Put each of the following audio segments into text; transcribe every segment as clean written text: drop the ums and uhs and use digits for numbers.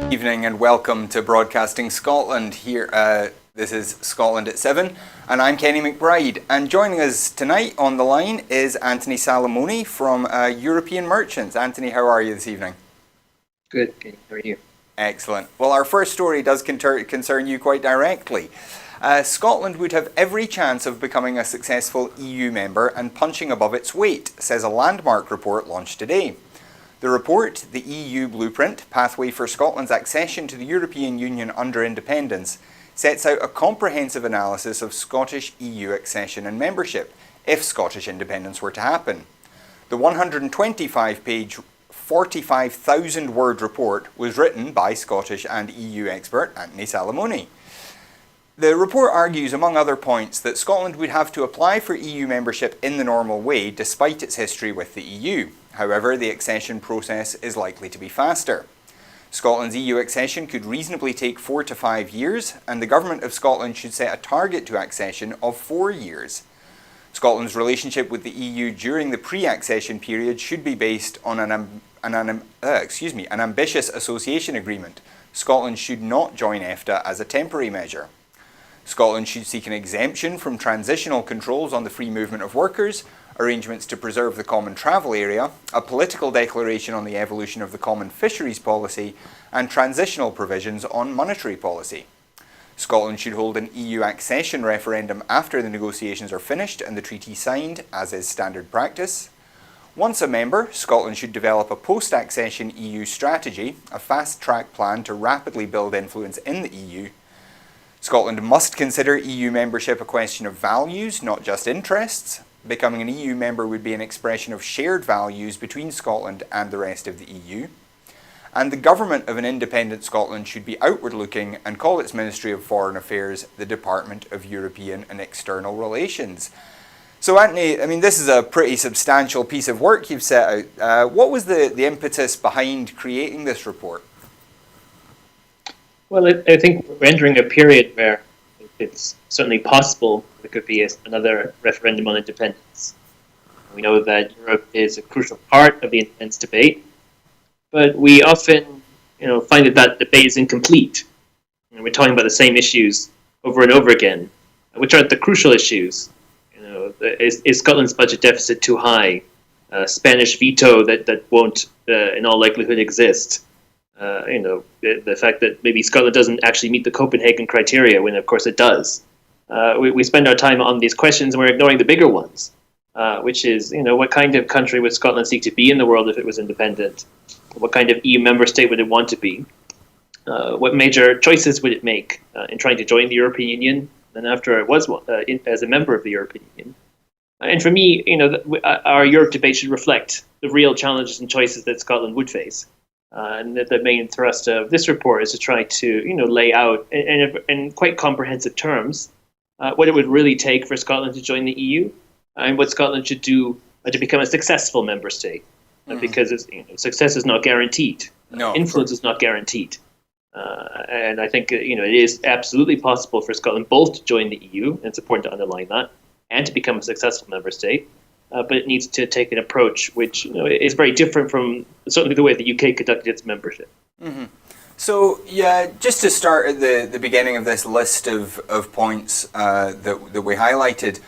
Evening and welcome to Broadcasting Scotland. Here, this is Scotland at 7, and I'm Kenny McBride. And joining us tonight on the line is Anthony Salamoni from European Merchants. Anthony, how are you this evening? Good, Kenny. How are you? Excellent. Well, our first story does concern you quite directly. Scotland would have every chance of becoming a successful EU member and punching above its weight, says a landmark report launched today. The report, the EU Blueprint, Pathway for Scotland's Accession to the European Union under Independence, sets out a comprehensive analysis of Scottish EU accession and membership, if Scottish independence were to happen. The 125-page, 45,000-word report was written by Scottish and EU expert Anthony Salamoni. The report argues, among other points, that Scotland would have to apply for EU membership in the normal way despite its history with the EU. However, the accession process is likely to be faster. Scotland's EU accession could reasonably take 4 to 5 years, and the Government of Scotland should set a target to accession of 4 years. Scotland's relationship with the EU during the pre-accession period should be based on an ambitious association agreement. Scotland should not join EFTA as a temporary measure. Scotland should seek an exemption from transitional controls on the free movement of workers, arrangements to preserve the common travel area, a political declaration on the evolution of the common fisheries policy, and transitional provisions on monetary policy. Scotland should hold an EU accession referendum after the negotiations are finished and the treaty signed, as is standard practice. Once a member, Scotland should develop a post-accession EU strategy, a fast-track plan to rapidly build influence in the EU. Scotland must consider EU membership a question of values, not just interests. Becoming an EU member would be an expression of shared values between Scotland and the rest of the EU. And the government of an independent Scotland should be outward-looking and call its Ministry of Foreign Affairs the Department of European and External Relations. So Anthony, this is a pretty substantial piece of work you've set out. What was the impetus behind creating this report? Well, I think we're entering a period where it's certainly possible there could be another referendum on independence. We know that Europe is a crucial part of the independence debate, but we often, find that debate is incomplete. We're talking about the same issues over and over again, which are the crucial issues. Is Scotland's budget deficit too high? Spanish veto that won't, in all likelihood, exist. The fact that maybe Scotland doesn't actually meet the Copenhagen criteria, when of course it does. We spend our time on these questions and we're ignoring the bigger ones, which is, what kind of country would Scotland seek to be in the world if it was independent? What kind of EU member state would it want to be? What major choices would it make in trying to join the European Union and after it was as a member of the European Union? And for me, our Europe debate should reflect the real challenges and choices that Scotland would face. And the main thrust of this report is to try to, lay out in quite comprehensive terms what it would really take for Scotland to join the EU and what Scotland should do to become a successful member state. Because success is not guaranteed. No, influence is not guaranteed. And I think, it is absolutely possible for Scotland both to join the EU, and it's important to underline that, and to become a successful member state. But it needs to take an approach which is very different from certainly the way the UK conducted its membership. Mm-hmm. So, just to start at the beginning of this list of points that we highlighted,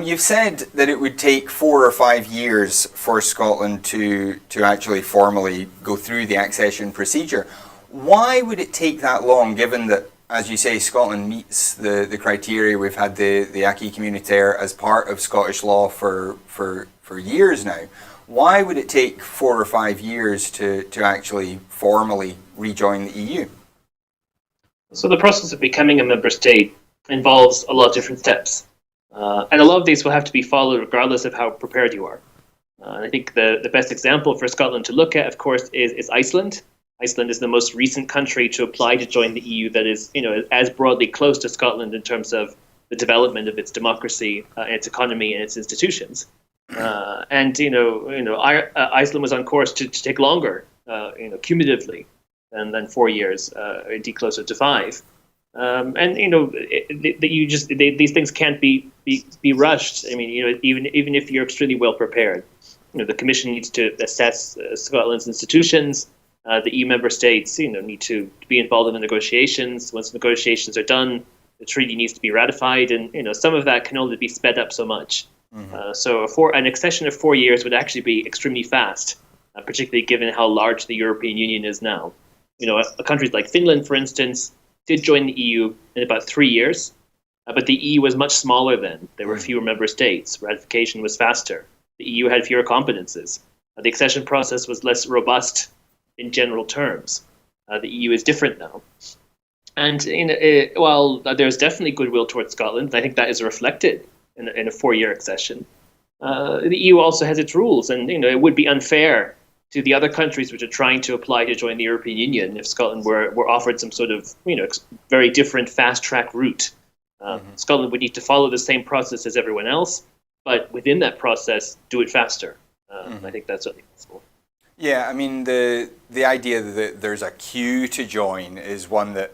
you've said that it would take 4 or 5 years for Scotland to actually formally go through the accession procedure. Why would it take that long, given that, as you say, Scotland meets the criteria? We've had the acquis communautaire as part of Scottish law for years now. Why would it take 4 or 5 years to actually formally rejoin the EU? So the process of becoming a member state involves a lot of different steps. And a lot of these will have to be followed regardless of how prepared you are. I think the best example for Scotland to look at, of course, is Iceland. Iceland is the most recent country to apply to join the EU that is, as broadly close to Scotland in terms of the development of its democracy, its economy, and its institutions. Iceland was on course to take longer, cumulatively, than 4 years, indeed closer to 5. These things can't be rushed. Even if you're extremely well prepared, the Commission needs to assess Scotland's institutions, the EU member states, need to be involved in the negotiations. Once the negotiations are done, the treaty needs to be ratified, and some of that can only be sped up so much. So an accession of 4 years would actually be extremely fast, particularly given how large the European Union is now. Countries like Finland, for instance, did join the EU in about 3 years, but the EU was much smaller then. There were fewer member states. Ratification was faster. The EU had fewer competences. The accession process was less robust in general terms. The EU is different now. And while there's definitely goodwill towards Scotland, I think that is reflected in a 4-year accession. The EU also has its rules, and it would be unfair to the other countries which are trying to apply to join the European Union if Scotland were offered some sort of very different fast-track route. Scotland would need to follow the same process as everyone else, but within that process, do it faster. I think that's certainly possible. Yeah, I mean, the idea that there's a queue to join is one that,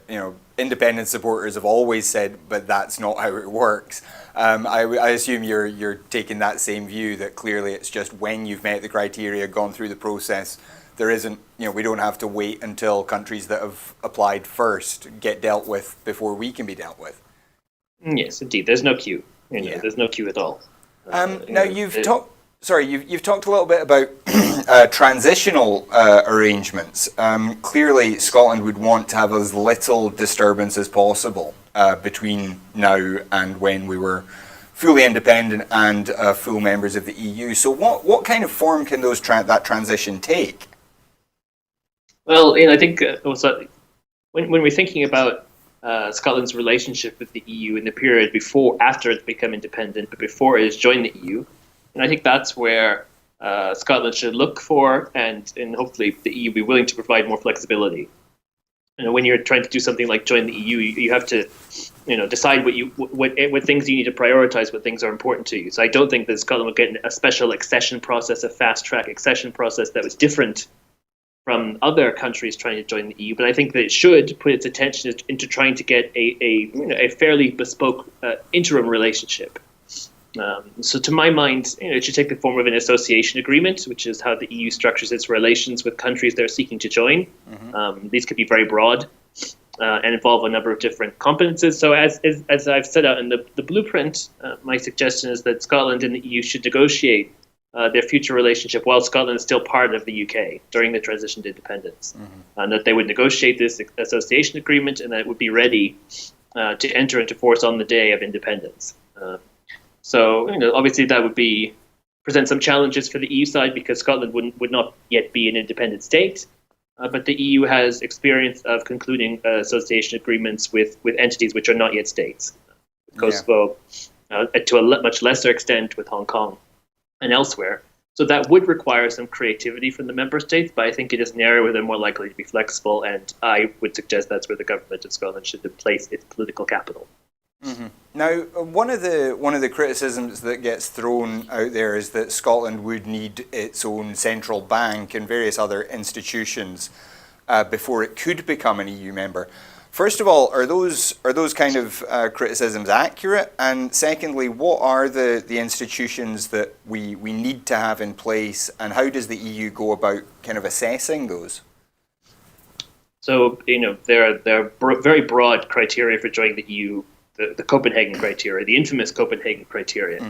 independent supporters have always said, but that's not how it works. I assume you're taking that same view, that clearly it's just when you've met the criteria, gone through the process, there isn't, we don't have to wait until countries that have applied first get dealt with before we can be dealt with. Yes, indeed. There's no queue. There's no queue at all. Now you've talked. Sorry, you've talked a little bit about transitional arrangements. Clearly, Scotland would want to have as little disturbance as possible between now and when we were fully independent and full members of the EU. So, what kind of form can that transition take? Well, I think also when we're thinking about Scotland's relationship with the EU in the period after it's become independent, but before it has joined the EU. And I think that's where Scotland should look for, and hopefully the EU be willing to provide more flexibility. When you're trying to do something like join the EU, you have to, decide what things you need to prioritize, what things are important to you. So I don't think that Scotland would get a special accession process, a fast-track accession process that was different from other countries trying to join the EU. But I think that it should put its attention into trying to get a fairly bespoke interim relationship. So to my mind, it should take the form of an association agreement, which is how the EU structures its relations with countries that are seeking to join. These could be very broad and involve a number of different competences. So as I've set out in the blueprint, my suggestion is that Scotland and the EU should negotiate their future relationship while Scotland is still part of the UK during the transition to independence. And that they would negotiate this association agreement, and that it would be ready to enter into force on the day of independence. So, obviously that would present some challenges for the EU side because Scotland would not yet be an independent state. But the EU has experience of concluding association agreements with entities which are not yet states. Kosovo, to a much lesser extent with Hong Kong and elsewhere. So that would require some creativity from the member states, but I think it is an area where they're more likely to be flexible, and I would suggest that's where the government of Scotland should place its political capital. Now, one of the criticisms that gets thrown out there is that Scotland would need its own central bank and various other institutions before it could become an EU member. First of all, are those kind of criticisms accurate? And secondly, what are the institutions that we need to have in place, and how does the EU go about kind of assessing those? So, there are very broad criteria for joining the EU. The Copenhagen criteria, the infamous Copenhagen criteria.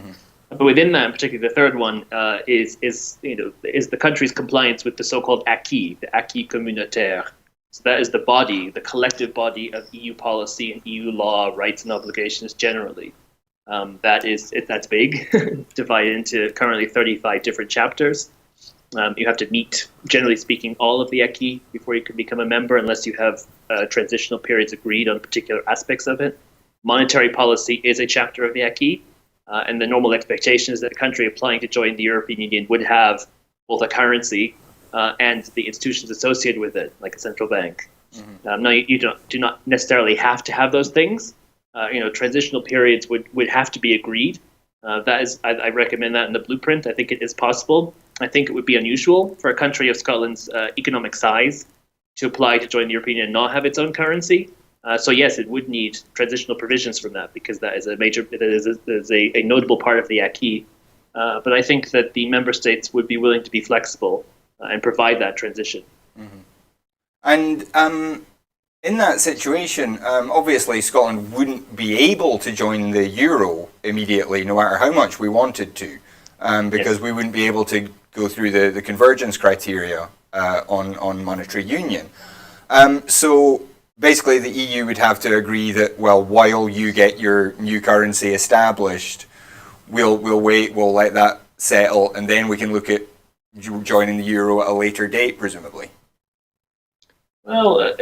But within that, particularly the third one, is the country's compliance with the so-called acquis, the acquis communautaire. So that is the collective body of EU policy and EU law, rights and obligations generally. That's big, divided into currently 35 different chapters. You have to meet, generally speaking, all of the acquis before you can become a member, unless you have transitional periods agreed on particular aspects of it. Monetary policy is a chapter of the acquis, and the normal expectation is that a country applying to join the European Union would have both a currency and the institutions associated with it, like a central bank. Now, you do not necessarily have to have those things. Transitional periods would have to be agreed. I recommend that in the blueprint. I think it is possible. I think it would be unusual for a country of Scotland's economic size to apply to join the European Union and not have its own currency. So yes, it would need transitional provisions from that, because that is a notable part of the acquis. But I think that the member states would be willing to be flexible and provide that transition. And in that situation, obviously Scotland wouldn't be able to join the euro immediately, no matter how much we wanted to, because Yes. we wouldn't be able to go through the convergence criteria on monetary union. So basically the EU would have to agree that, well, while you get your new currency established, we'll wait, we'll let that settle, and then we can look at joining the euro at a later date, presumably. Well,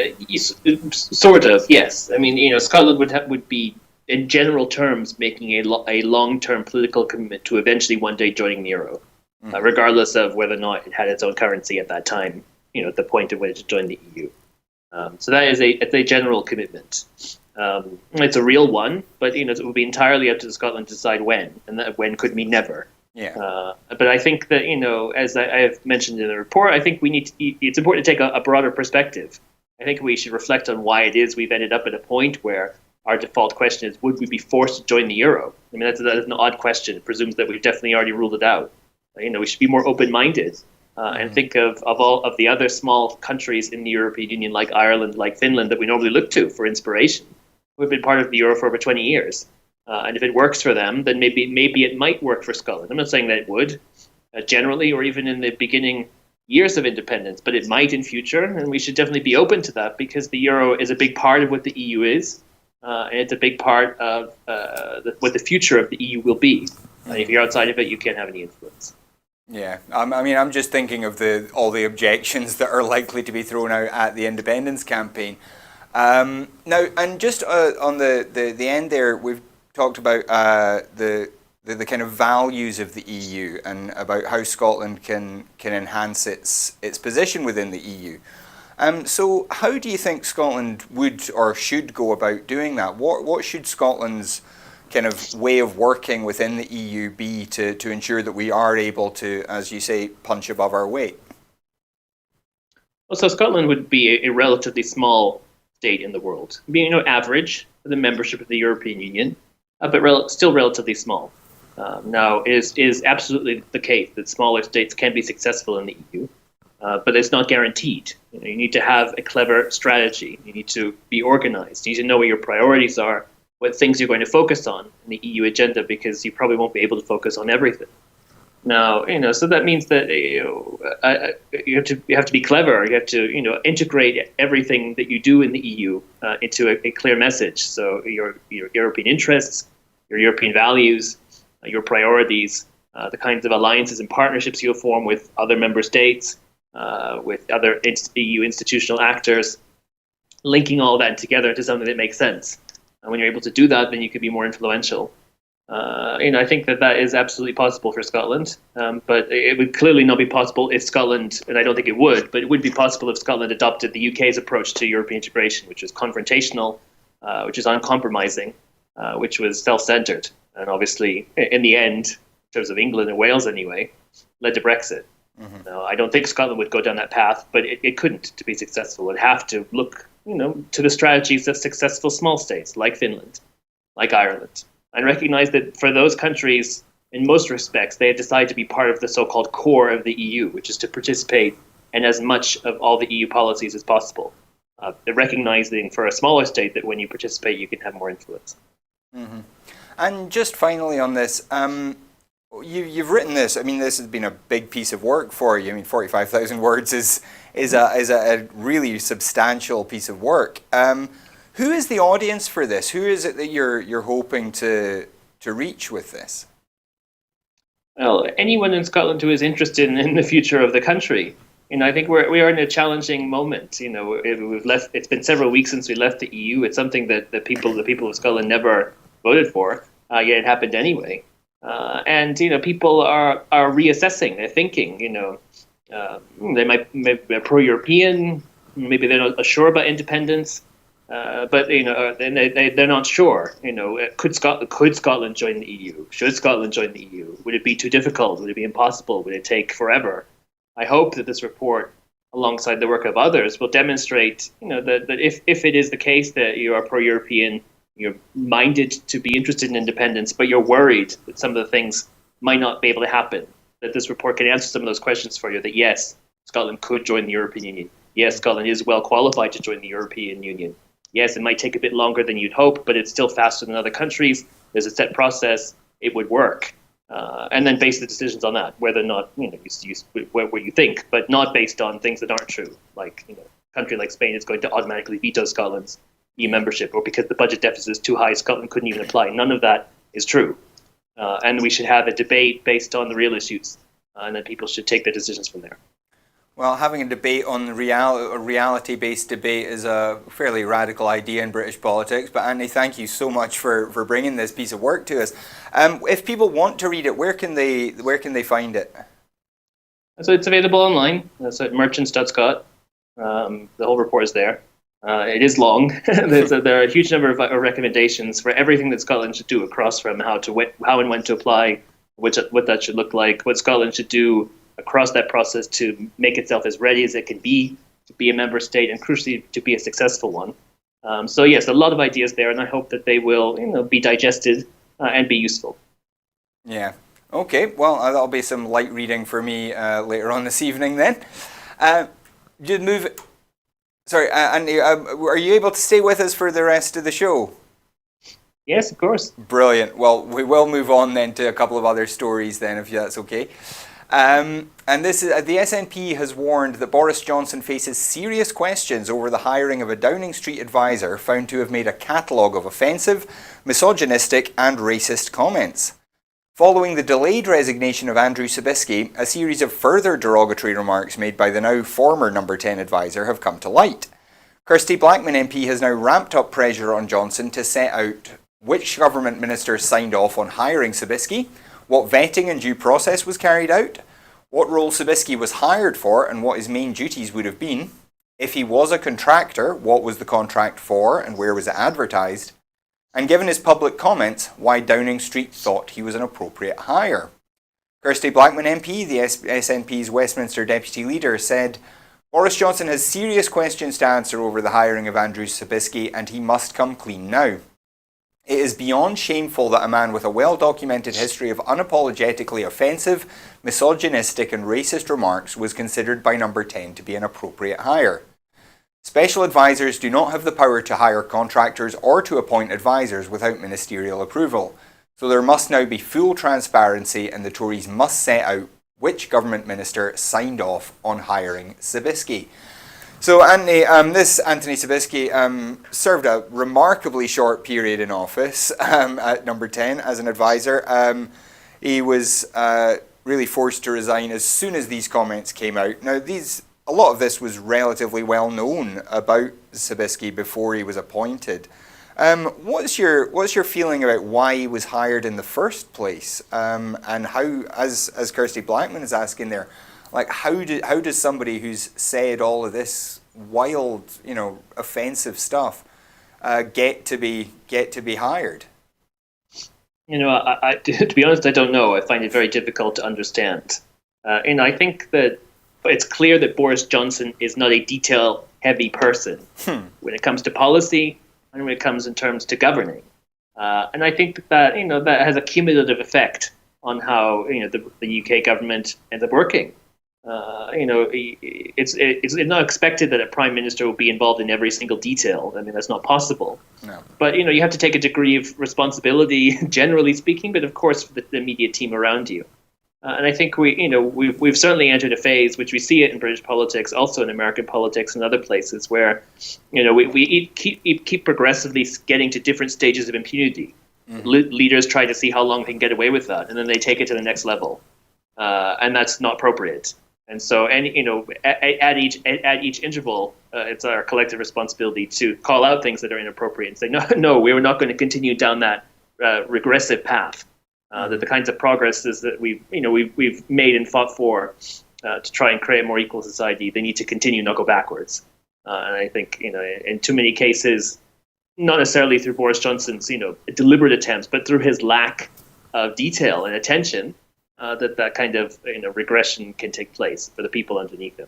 sort of, yes. I mean, Scotland would be, in general terms, making a long-term political commitment to eventually one day joining the euro, regardless of whether or not it had its own currency at that time, at the point at which it joined the EU. So that is it's a general commitment. It's a real one, but it would be entirely up to Scotland to decide when, and that when could mean never. Yeah. But I think that as I have mentioned in the report, I think it's important to take a broader perspective. I think we should reflect on why it is we've ended up at a point where our default question is, would we be forced to join the euro? I mean, that is an odd question. It presumes that we've definitely already ruled it out. We should be more open-minded and think of all of the other small countries in the European Union, like Ireland, like Finland, that we normally look to for inspiration, who have been part of the euro for over 20 years. And if it works for them, then maybe it might work for Scotland. I'm not saying that it would, generally, or even in the beginning years of independence, but it might in future, and we should definitely be open to that because the euro is a big part of what the EU is, and it's a big part of what the future of the EU will be. And if you're outside of it, you can't have any influence. Yeah, I mean, I'm just thinking of all the objections that are likely to be thrown out at the independence campaign. Now, and just on the end there, we've talked about the kind of values of the EU and about how Scotland can enhance its position within the EU. So how do you think Scotland would or should go about doing that? What should Scotland's kind of way of working within the EU be to ensure that we are able to, as you say, punch above our weight? Well, so Scotland would be a relatively small state in the world, being average for the membership of the European Union, but still relatively small. Now, it is absolutely the case that smaller states can be successful in the EU, but it's not guaranteed. You need to have a clever strategy. You need to be organized. You need to know what your priorities are, what things you're going to focus on in the EU agenda, because you probably won't be able to focus on everything. Now, so that means that you have to be clever. You have to integrate everything that you do in the EU into a clear message. So your European interests, your European values, your priorities, the kinds of alliances and partnerships you'll form with other member states, with other EU institutional actors, linking all that together into something that makes sense. And when you're able to do that, then you can be more influential. I think that is absolutely possible for Scotland, but it would clearly not be possible if Scotland, and I don't think it would, but it would be possible if Scotland adopted the UK's approach to European integration, which is confrontational, which is uncompromising, which was self-centered, and obviously, in the end, in terms of England and Wales anyway, led to Brexit. Mm-hmm. Now, I don't think Scotland would go down that path, but it couldn't to be successful. It'd have to look, to the strategies of successful small states like Finland, like Ireland, and recognize that for those countries, in most respects, they have decided to be part of the so-called core of the EU, which is to participate in as much of all the EU policies as possible. Recognizing for a smaller state that when you participate, you can have more influence. Mm-hmm. And just finally on this, you've written this. I mean, this has been a big piece of work for you. I mean, 45,000 words is a really substantial piece of work. Who is the audience for this? Who is it that you're hoping to reach with this? Well, anyone in Scotland who is interested in the future of the country. I think we are in a challenging moment. It's been several weeks since we left the EU. It's something that the people of Scotland never voted for, yet it happened anyway. And people are reassessing. They're thinking. They might be pro-European. Maybe they're not sure about independence. But they're not sure. Could Scotland join the EU? Should Scotland join the EU? Would it be too difficult? Would it be impossible? Would it take forever? I hope that this report, alongside the work of others, will demonstrate, that if it is the case that you are pro-European, you're minded to be interested in independence, but you're worried that some of the things might not be able to happen, that this report can answer some of those questions for you. That yes, Scotland could join the European Union. yes, Scotland is well qualified to join the European Union. Yes, it might take a bit longer than you'd hope, but it's still faster than other countries. There's a set process. It would work. And then base the decisions on that, whether or not, what you think, but not based on things that aren't true. Like, a country like Spain is going to automatically veto Scotland's EU membership, or because the budget deficit is too high, Scotland couldn't even apply. None of that is true. And we should have a debate based on the real issues, and then people should take their decisions from there. Well, having a debate on the reality-based debate is a fairly radical idea in British politics. But Anthony, thank you so much for bringing this piece of work to us. If people want to read it, where can they find it? So it's available online. It's at merchants.scot. The whole report is there. It is long. There are a huge number of recommendations for everything that Scotland should do, across from how and when to apply, what that should look like, what Scotland should do across that process to make itself as ready as it can be to be a member state, and crucially to be a successful one. So yes, a lot of ideas there, and I hope that they will be digested and be useful. Yeah. Okay. Well, that'll be some light reading for me later on this evening then. Just move. Sorry, Andy, are you able to stay with us for the rest of the show? Yes, of course. Brilliant. Well, we will move on then to a couple of other stories then, if that's okay. And this is the SNP has warned that Boris Johnson faces serious questions over the hiring of a Downing Street advisor found to have made a catalogue of offensive, misogynistic and racist comments. Following the delayed resignation of Andrew Sabisky, a series of further derogatory remarks made by the now former Number 10 advisor have come to light. Kirsty Blackman MP has now ramped up pressure on Johnson to set out which government ministers signed off on hiring Sabisky, what vetting and due process was carried out, what role Sabisky was hired for and what his main duties would have been, if he was a contractor, what was the contract for and where was it advertised, and given his public comments, why Downing Street thought he was an appropriate hire. Kirsty Blackman MP, the SNP's Westminster Deputy Leader, said, Boris Johnson has serious questions to answer over the hiring of Andrew Sabisky and he must come clean now. It is beyond shameful that a man with a well-documented history of unapologetically offensive, misogynistic and racist remarks was considered by Number 10 to be an appropriate hire. Special advisors do not have the power to hire contractors or to appoint advisors without ministerial approval, so there must now be full transparency and the Tories must set out which government minister signed off on hiring Sabisky. So Anthony Sabisky served a remarkably short period in office at Number 10 as an advisor. He was really forced to resign as soon as these comments came out. Now, a lot of this was relatively well known about Sabisky before he was appointed. What's your feeling about why he was hired in the first place, and how, as Kirsty Blackman is asking there, like how does somebody who's said all of this wild, offensive stuff get to be hired? To be honest, I don't know. I find it very difficult to understand. I think that it's clear that Boris Johnson is not a detail-heavy person when it comes to policy and when it comes in terms to governing. And I think that that has a cumulative effect on how the UK government ends up working. It's not expected that a prime minister will be involved in every single detail. I mean, that's not possible. No. But you have to take a degree of responsibility, generally speaking. But of course, for the immediate team around you. And I think we've certainly entered a phase, which we see it in British politics, also in American politics and other places, where we keep progressively getting to different stages of impunity. Mm-hmm. Leaders try to see how long they can get away with that, and then they take it to the next level, and that's not appropriate. And so, at each interval, it's our collective responsibility to call out things that are inappropriate and say, no, we're not going to continue down that regressive path. That the kinds of progresses that we've made and fought for to try and create a more equal society, they need to continue, not go backwards. And I think in too many cases, not necessarily through Boris Johnson's deliberate attempts, but through his lack of detail and attention, that kind of regression can take place for the people underneath him.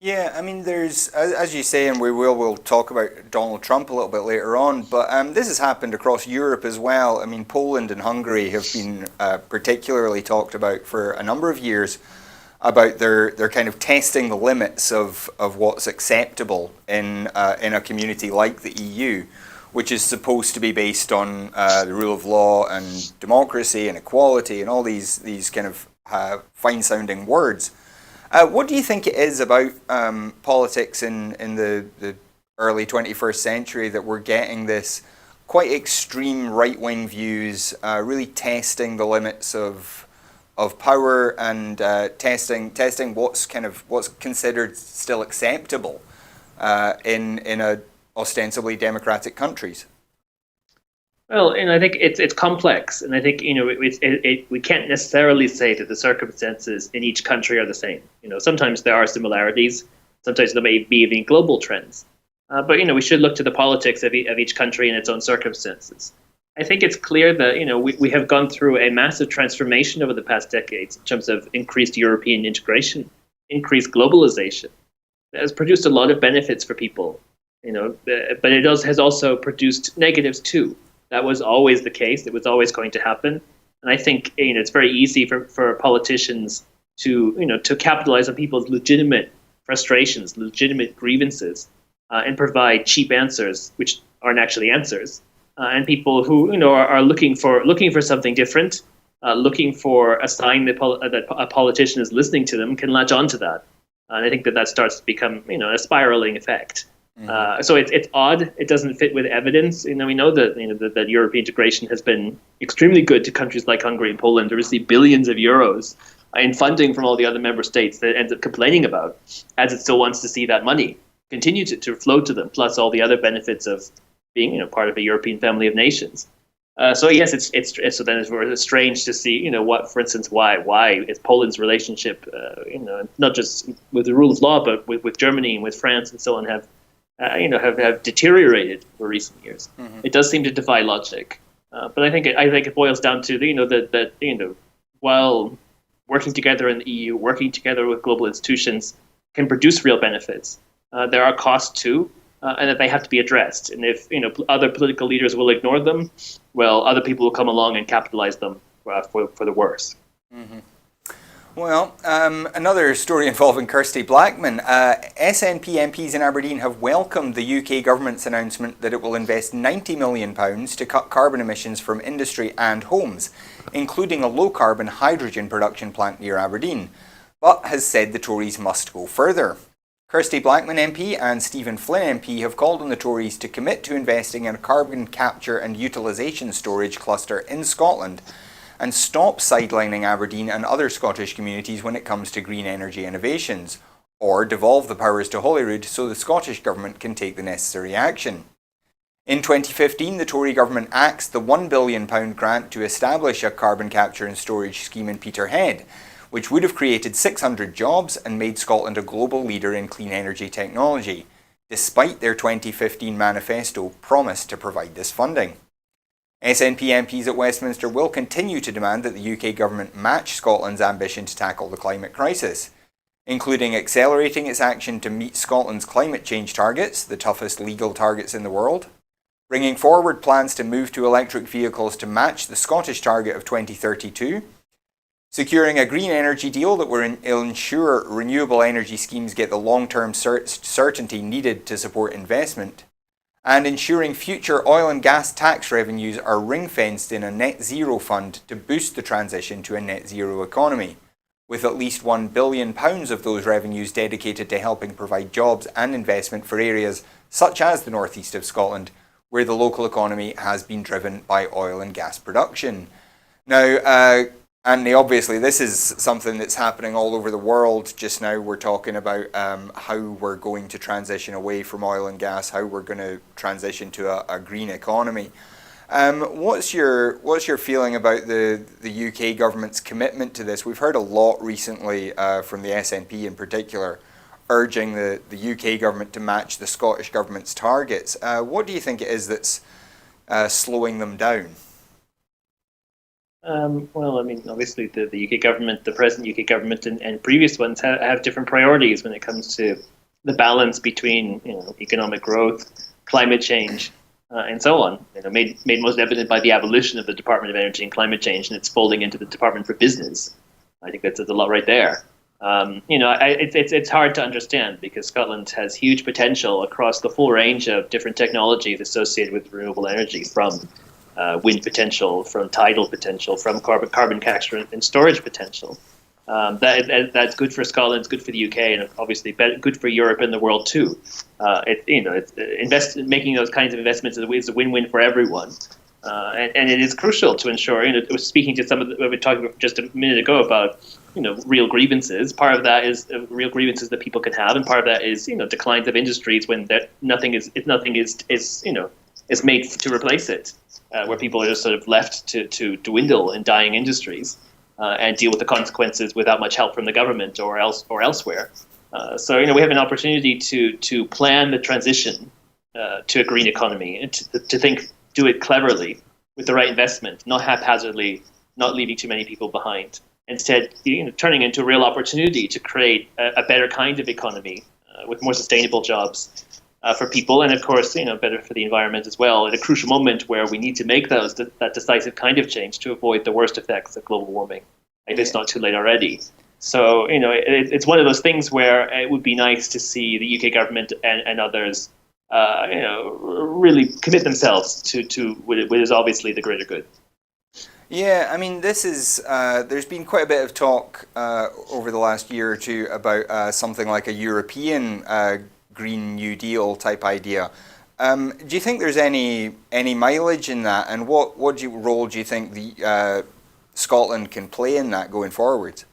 Yeah, I mean, there's, as you say, and we'll talk about Donald Trump a little bit later on, but this has happened across Europe as well. I mean, Poland and Hungary have been particularly talked about for a number of years about they're kind of testing the limits of what's acceptable in a community like the EU, which is supposed to be based on the rule of law and democracy and equality and all these kind of fine-sounding words. What do you think it is about politics in the early 21st century that we're getting this quite extreme right-wing views, really testing the limits of power and testing what's considered still acceptable in a ostensibly democratic countries? Well, and I think it's complex, and I think we can't necessarily say that the circumstances in each country are the same. Sometimes there are similarities, sometimes there may be even global trends, but we should look to the politics of each country and its own circumstances. I think it's clear that we have gone through a massive transformation over the past decades in terms of increased European integration, increased globalization. That has produced a lot of benefits for people, but it has also produced negatives too. That was always the case. It was always going to happen. And I think it's very easy for politicians to capitalize on people's legitimate frustrations, legitimate grievances, and provide cheap answers, which aren't actually answers. And people who are looking for something different, looking for a sign that a politician is listening to them, can latch onto that. And I think that starts to become a spiraling effect. Mm-hmm. So it's odd. It doesn't fit with evidence. We know that that European integration has been extremely good to countries like Hungary and Poland to receive billions of euros in funding from all the other member states that it ends up complaining about, as it still wants to see that money continue to flow to them, plus all the other benefits of being part of a European family of nations. So yes, it's strange to see what, for instance, why is Poland's relationship not just with the rule of law but with Germany and with France and so on have deteriorated for recent years. Mm-hmm. It does seem to defy logic, but I think it boils down to that while working together in the EU, working together with global institutions can produce real benefits, there are costs too, and that they have to be addressed. And if other political leaders will ignore them, well, other people will come along and capitalize them for the worse. Mm-hmm. Well, another story involving Kirsty Blackman. SNP MPs in Aberdeen have welcomed the UK government's announcement that it will invest £90 million to cut carbon emissions from industry and homes, including a low-carbon hydrogen production plant near Aberdeen, but has said the Tories must go further. Kirsty Blackman MP and Stephen Flynn MP have called on the Tories to commit to investing in a carbon capture and utilisation storage cluster in Scotland and stop sidelining Aberdeen and other Scottish communities when it comes to green energy innovations, or devolve the powers to Holyrood so the Scottish Government can take the necessary action. In 2015, the Tory Government axed the £1 billion grant to establish a carbon capture and storage scheme in Peterhead, which would have created 600 jobs and made Scotland a global leader in clean energy technology, despite their 2015 manifesto promise to provide this funding. SNP MPs at Westminster will continue to demand that the UK government match Scotland's ambition to tackle the climate crisis, including accelerating its action to meet Scotland's climate change targets, the toughest legal targets in the world, bringing forward plans to move to electric vehicles to match the Scottish target of 2032, securing a green energy deal that will ensure renewable energy schemes get the long-term certainty needed to support investment, and ensuring future oil and gas tax revenues are ring-fenced in a net zero fund to boost the transition to a net zero economy, with at least £1 billion of those revenues dedicated to helping provide jobs and investment for areas such as the northeast of Scotland, where the local economy has been driven by oil and gas production. Now, Anthony, obviously this is something that's happening all over the world just now. We're talking about how we're going to transition away from oil and gas, how we're going to transition to a green economy. What's your feeling about the UK government's commitment to this? We've heard a lot recently from the SNP in particular, urging the UK government to match the Scottish government's targets. What do you think it is that's slowing them down? Well, I mean, obviously the UK government, the present UK government and previous ones have different priorities when it comes to the balance between economic growth, climate change, and so on. Made most evident by the abolition of the Department of Energy and Climate Change and its folding into the Department for Business. I think that says a lot right there. It's hard to understand because Scotland has huge potential across the full range of different technologies associated with renewable energy, from wind potential, from tidal potential, from carbon capture and storage potential. That's good for Scotland, it's good for the UK, and obviously good for Europe and the world too. Making those kinds of investments is a win-win for everyone. And it is crucial to ensure, speaking to some of what we were talking about just a minute ago about, real grievances. Part of that is real grievances that people can have, and part of that is, declines of industries when nothing is made to replace it, where people are just sort of left to dwindle in dying industries and deal with the consequences without much help from the government or elsewhere. So we have an opportunity to plan the transition to a green economy and to do it cleverly with the right investment, not haphazardly, not leaving too many people behind. Instead, turning into a real opportunity to create a better kind of economy with more sustainable jobs for people, and of course, better for the environment as well. At a crucial moment where we need to make that decisive kind of change to avoid the worst effects of global warming, if it's not too late already. So, it's one of those things where it would be nice to see the UK government and others, really commit themselves to what is obviously the greater good. Yeah, I mean, this is, there's been quite a bit of talk over the last year or two about something like a European Green New Deal type idea. Do you think there's any mileage in that, and what role do you think the Scotland can play in that going forward?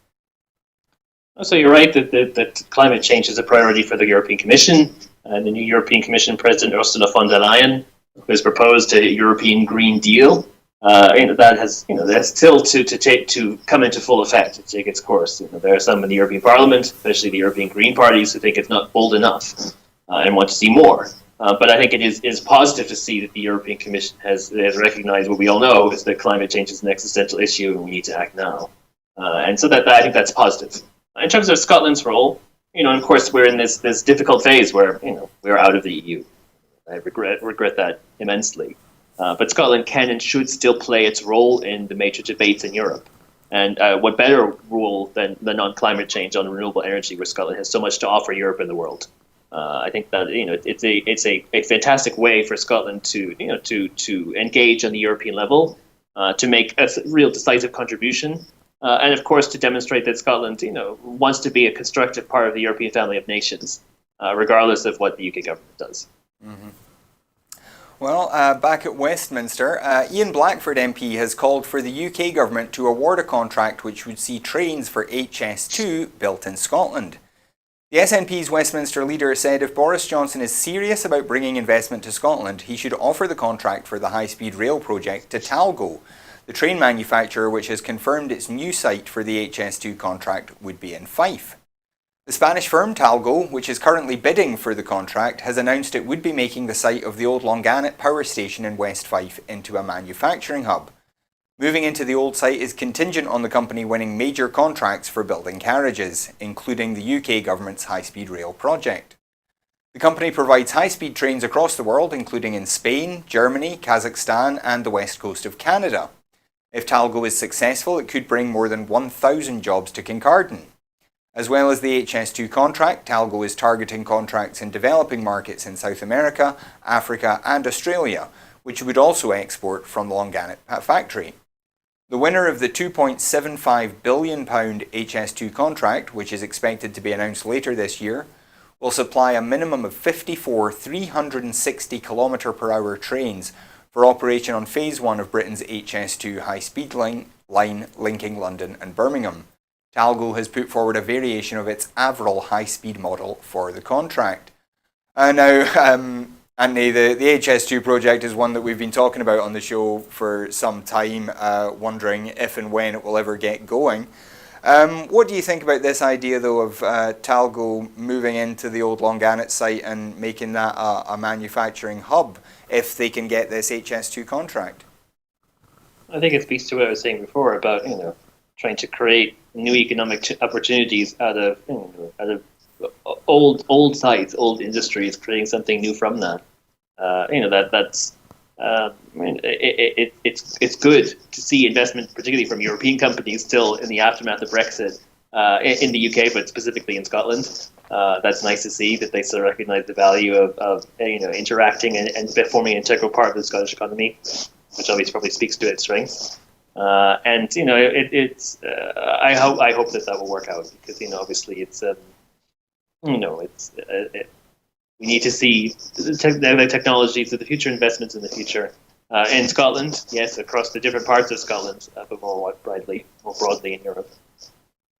So you're right that climate change is a priority for the European Commission. The new European Commission President Ursula von der Leyen, who has proposed a European Green Deal. That's still to come into full effect, to take its course. There are some in the European Parliament, especially the European Green parties, who think it's not bold enough and want to see more. But I think it is positive to see that the European Commission has recognized what we all know is that climate change is an existential issue and we need to act now. And so I think that's positive. In terms of Scotland's role, of course, we're in this difficult phase where we're out of the EU. I regret that immensely. But Scotland can and should still play its role in the major debates in Europe. And what better role than on climate change, on renewable energy, where Scotland has so much to offer Europe and the world. I think that it's a fantastic way for Scotland to engage on the European level, to make a real decisive contribution, and of course to demonstrate that Scotland wants to be a constructive part of the European family of nations, regardless of what the UK government does. Mm-hmm. Well, back at Westminster, Ian Blackford MP has called for the UK government to award a contract which would see trains for HS2 built in Scotland. The SNP's Westminster leader said if Boris Johnson is serious about bringing investment to Scotland, he should offer the contract for the high-speed rail project to Talgo, the train manufacturer which has confirmed its new site for the HS2 contract would be in Fife. The Spanish firm Talgo, which is currently bidding for the contract, has announced it would be making the site of the old Longannet power station in West Fife into a manufacturing hub. Moving into the old site is contingent on the company winning major contracts for building carriages, including the UK government's high-speed rail project. The company provides high-speed trains across the world, including in Spain, Germany, Kazakhstan and the west coast of Canada. If Talgo is successful, it could bring more than 1,000 jobs to Kincardine. As well as the HS2 contract, Talgo is targeting contracts in developing markets in South America, Africa and Australia, which would also export from the Longannet factory. The winner of the £2.75 billion HS2 contract, which is expected to be announced later this year, will supply a minimum of 54 360 km/h trains for operation on Phase 1 of Britain's HS2 high-speed line linking London and Birmingham. Talgo has put forward a variation of its Avril high-speed model for the contract. Now, Anthony, the HS2 project is one that we've been talking about on the show for some time, wondering if and when it will ever get going. What do you think about this idea, though, of Talgo moving into the old Longannet site and making that a manufacturing hub if they can get this HS2 contract? I think it speaks to what I was saying before about trying to create new economic opportunities out of old sites, old industries, creating something new from that. It's good to see investment, particularly from European companies, still in the aftermath of Brexit, in the UK, but specifically in Scotland. That's nice to see that they still recognise the value of interacting and forming an integral part of the Scottish economy, which obviously probably speaks to its strengths. I hope that will work out, because obviously it's we need to see the technologies of the future, investments in the future. In Scotland, yes, across the different parts of Scotland, but more broadly in Europe.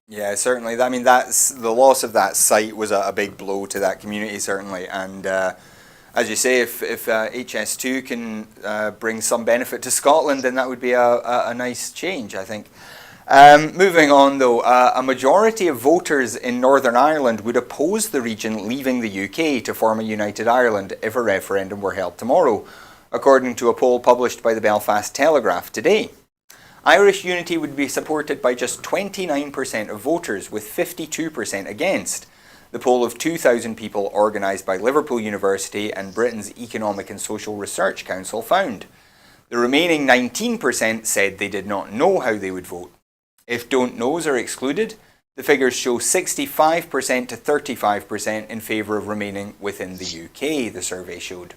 Yeah, certainly. I mean, that's the loss of that site was a big blow to that community, certainly. And as you say, if HS2 can bring some benefit to Scotland, then that would be a nice change, I think. Moving on, though, a majority of voters in Northern Ireland would oppose the region leaving the UK to form a united Ireland if a referendum were held tomorrow, according to a poll published by the Belfast Telegraph today. Irish unity would be supported by just 29% of voters, with 52% against. The poll of 2,000 people organised by Liverpool University and Britain's Economic and Social Research Council found. The remaining 19% said they did not know how they would vote. If don't knows are excluded, the figures show 65% to 35% in favour of remaining within the UK, the survey showed.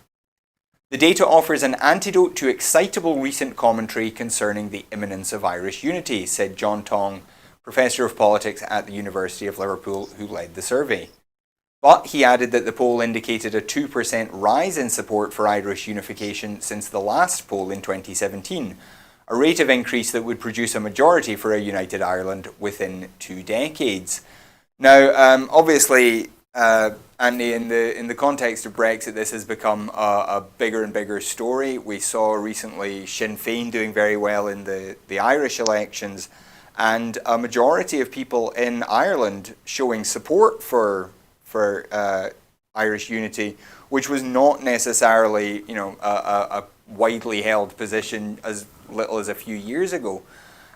The data offers an antidote to excitable recent commentary concerning the imminence of Irish unity, said John Tong, Professor of Politics at the University of Liverpool, who led the survey. But he added that the poll indicated a 2% rise in support for Irish unification since the last poll in 2017, a rate of increase that would produce a majority for a united Ireland within 2 decades. Now, obviously, Andy, in the context of Brexit, this has become a bigger and bigger story. We saw recently Sinn Féin doing very well in the Irish elections, and a majority of people in Ireland showing support for Irish unity, which was not necessarily a widely held position as little as a few years ago.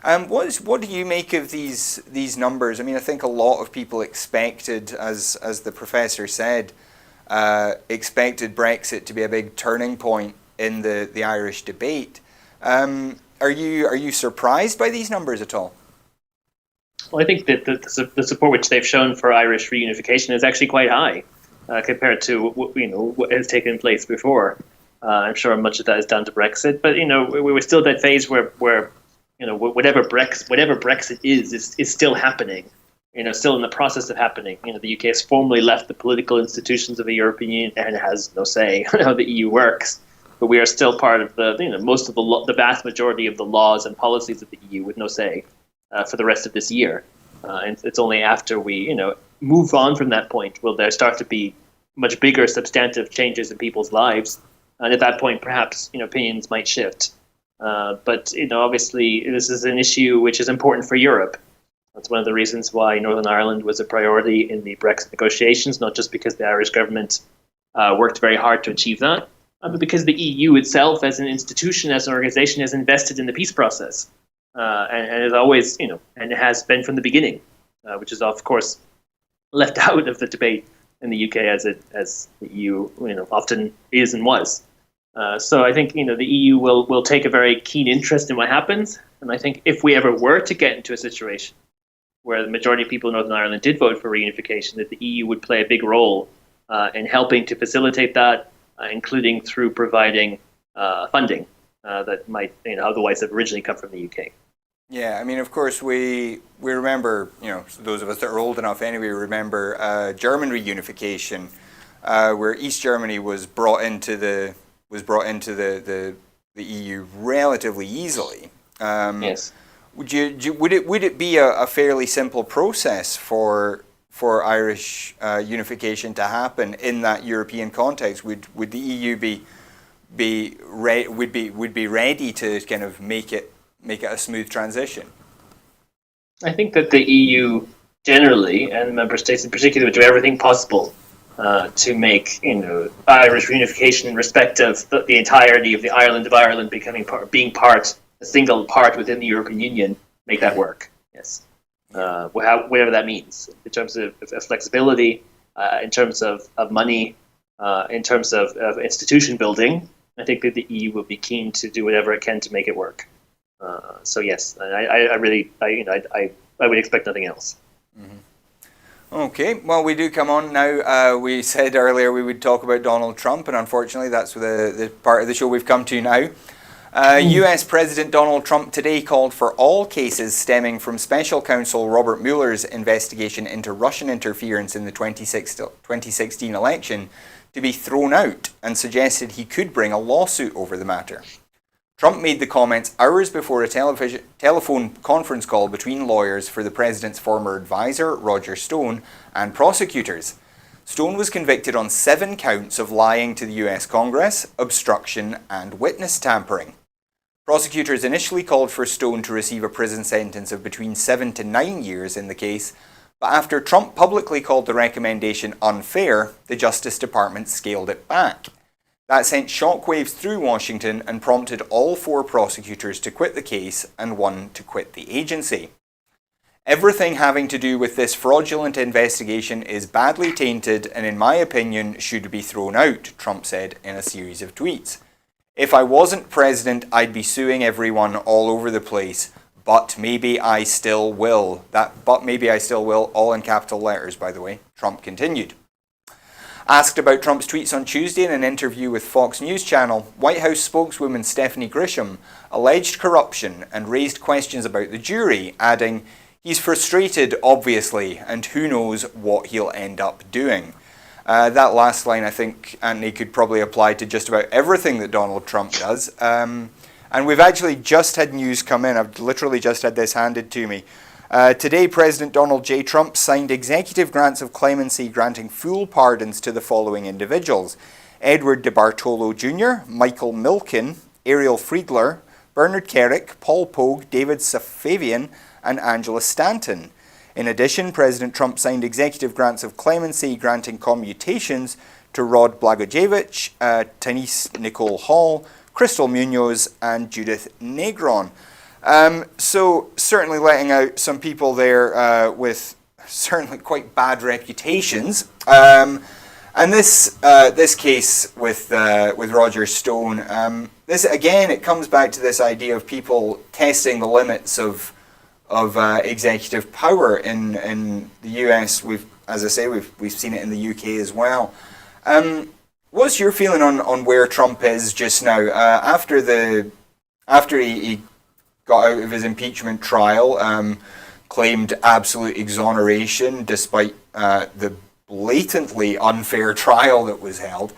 What do you make of these numbers? I mean, I think a lot of people expected, as the professor said, expected Brexit to be a big turning point in the Irish debate. Are you surprised by these numbers at all? Well, I think that the support which they've shown for Irish reunification is actually quite high compared to what has taken place before. I'm sure much of that is down to Brexit, but we were still at that phase where whatever Brexit is still happening. Still in the process of happening. The UK has formally left the political institutions of the European Union and has no say on how the EU works. But we are still part of the vast majority of the laws and policies of the EU with no say for the rest of this year. And it's only after we move on from that point will there start to be much bigger substantive changes in people's lives. And at that point, perhaps opinions might shift. But obviously, this is an issue which is important for Europe. That's one of the reasons why Northern Ireland was a priority in the Brexit negotiations, not just because the Irish government worked very hard to achieve that, but because the EU itself, as an institution, as an organization, has invested in the peace process, and is always, and has been from the beginning, which is of course left out of the debate in the UK as the EU, often is and was. So I think the EU will take a very keen interest in what happens, and I think if we ever were to get into a situation where the majority of people in Northern Ireland did vote for reunification, that the EU would play a big role in helping to facilitate that, including through providing funding that might otherwise have originally come from the UK. Yeah, I mean, of course, we remember, those of us that are old enough anyway, remember German reunification, where East Germany was brought into the EU relatively easily. Yes. Would it be a fairly simple process for Irish unification to happen in that European context? Would the EU be ready to kind of make it a smooth transition? I think that the EU generally, and member states in particular, would do everything possible to make Irish reunification in respect of the entirety of the island of Ireland being a single part within the European Union, make that work. Yes, whatever that means in terms of flexibility, in terms of money, in terms of institution building. I think that the EU will be keen to do whatever it can to make it work. So yes, I would expect nothing else. Okay, well, we do come on now. We said earlier we would talk about Donald Trump, and unfortunately that's the part of the show we've come to now. US President Donald Trump today called for all cases stemming from Special Counsel Robert Mueller's investigation into Russian interference in the 2016 election to be thrown out, and suggested he could bring a lawsuit over the matter. Trump made the comments hours before a telephone conference call between lawyers for the president's former advisor, Roger Stone, and prosecutors. Stone was convicted on 7 counts of lying to the US Congress, obstruction, and witness tampering. Prosecutors initially called for Stone to receive a prison sentence of between 7 to 9 years in the case, but after Trump publicly called the recommendation unfair, the Justice Department scaled it back. That sent shockwaves through Washington and prompted all 4 prosecutors to quit the case and 1 to quit the agency. Everything having to do with this fraudulent investigation is badly tainted and, in my opinion, should be thrown out, Trump said in a series of tweets. If I wasn't president, I'd be suing everyone all over the place, but maybe I still will. That "but maybe I still will," all in capital letters, by the way, Trump continued. Asked about Trump's tweets on Tuesday in an interview with Fox News Channel, White House spokeswoman Stephanie Grisham alleged corruption and raised questions about the jury, adding, "He's frustrated, obviously, and who knows what he'll end up doing." That last line, I think, Anthony, could probably apply to just about everything that Donald Trump does. And we've actually just had news come in. I've literally just had this handed to me. Today, President Donald J. Trump signed executive grants of clemency granting full pardons to the following individuals: Edward DeBartolo Jr., Michael Milken, Ariel Friedler, Bernard Kerik, Paul Pogue, David Safavian, and Angela Stanton. In addition, President Trump signed executive grants of clemency granting commutations to Rod Blagojevich, Tanis Nicole Hall, Crystal Munoz, and Judith Negron. So certainly letting out some people there with certainly quite bad reputations. And this case with Roger Stone, this again, it comes back to this idea of people testing the limits of executive power in the US. As I say, we've seen it in the UK as well. What's your feeling on where Trump is just now after he got out of his impeachment trial, claimed absolute exoneration despite the blatantly unfair trial that was held?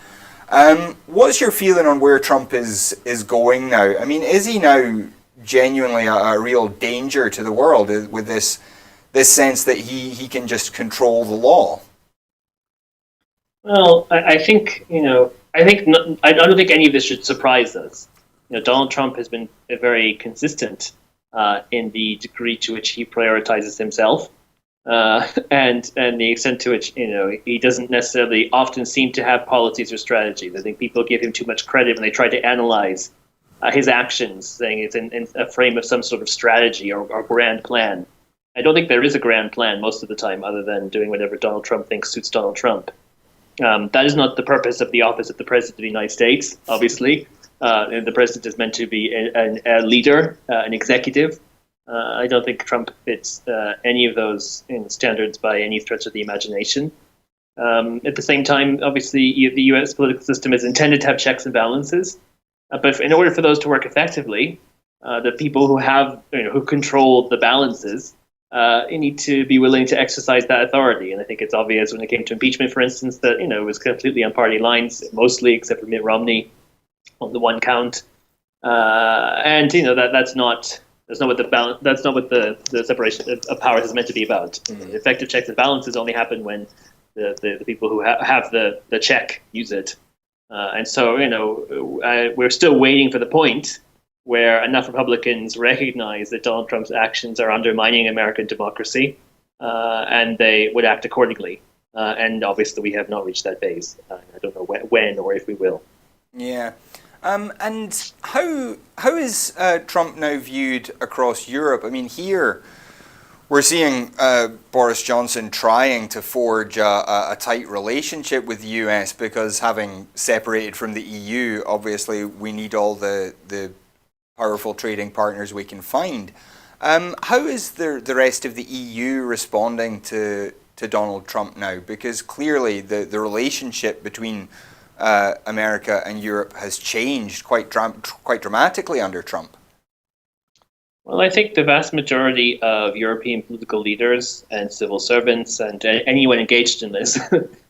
What's your feeling on where Trump is going now? I mean, is he now genuinely a real danger to the world with this sense that he can just control the law? Well, I think I don't think any of this should surprise us. Donald Trump has been very consistent in the degree to which he prioritizes himself, and the extent to which he doesn't necessarily often seem to have policies or strategies. I think people give him too much credit when they try to analyze his actions, saying it's in a frame of some sort of strategy or grand plan. I don't think there is a grand plan most of the time, other than doing whatever Donald Trump thinks suits Donald Trump. That is not the purpose of the office of the President of the United States, obviously. And the President is meant to be a leader, an executive. I don't think Trump fits any of those standards by any stretch of the imagination. At the same time, obviously, the U.S. political system is intended to have checks and balances. But in order for those to work effectively, the people who control the balances need to be willing to exercise that authority. And I think it's obvious when it came to impeachment, for instance, that it was completely on party lines, mostly, except for Mitt Romney on the one count. And that's not what the separation of powers is meant to be about. Mm-hmm. Effective checks and balances only happen when the people who have the check use it. And so, we're still waiting for the point where enough Republicans recognize that Donald Trump's actions are undermining American democracy, and they would act accordingly. And obviously, we have not reached that phase. I don't know when or if we will. Yeah. And how is Trump now viewed across Europe? I mean, here we're seeing Boris Johnson trying to forge a tight relationship with the US because, having separated from the EU, obviously we need all the powerful trading partners we can find. How is the rest of the EU responding to Donald Trump now? Because clearly the relationship between America and Europe has changed quite dramatically under Trump. Well, I think the vast majority of European political leaders and civil servants and anyone engaged in this,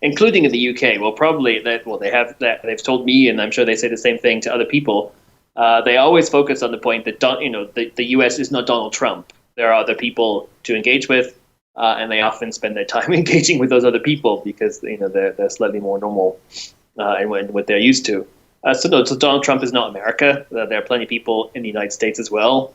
including in the UK, they've told me, and I'm sure they say the same thing to other people. They always focus on the point that the US is not Donald Trump. There are other people to engage with, and they often spend their time engaging with those other people because they're slightly more normal in what they're used to. So Donald Trump is not America. There are plenty of people in the United States as well,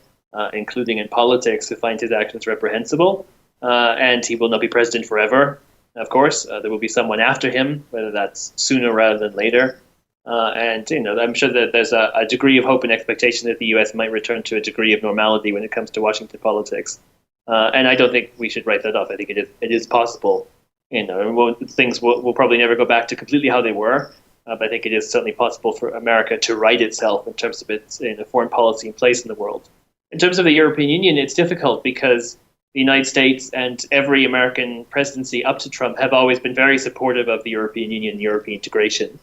including in politics, who find his actions reprehensible, and he will not be president forever. Of course, there will be someone after him, whether that's sooner rather than later. And I'm sure that there's a degree of hope and expectation that the U.S. might return to a degree of normality when it comes to Washington politics. And I don't think we should write that off. I think it is possible. Things will probably never go back to completely how they were. But I think it is certainly possible for America to right itself in terms of its foreign policy and place in the world. In terms of the European Union, it's difficult because the United States and every American presidency up to Trump have always been very supportive of the European Union and European integration.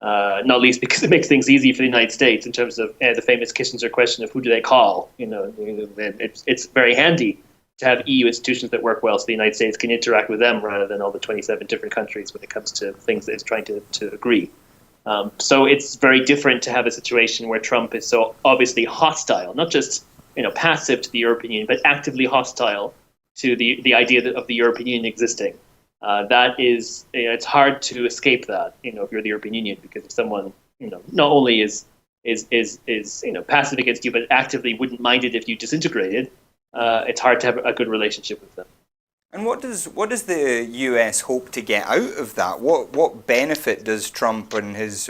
Not least because it makes things easy for the United States in terms of the famous Kissinger question of who do they call. It's very handy to have EU institutions that work well so the United States can interact with them rather than all the 27 different countries when it comes to things that it's trying to agree. So it's very different to have a situation where Trump is so obviously hostile, not just passive to the European Union, but actively hostile to the idea of the European Union existing. That is, it's hard to escape that, if you're the European Union, because if someone, not only is passive against you, but actively wouldn't mind it if you disintegrated, it's hard to have a good relationship with them. And what does the US hope to get out of that? What benefit does Trump and his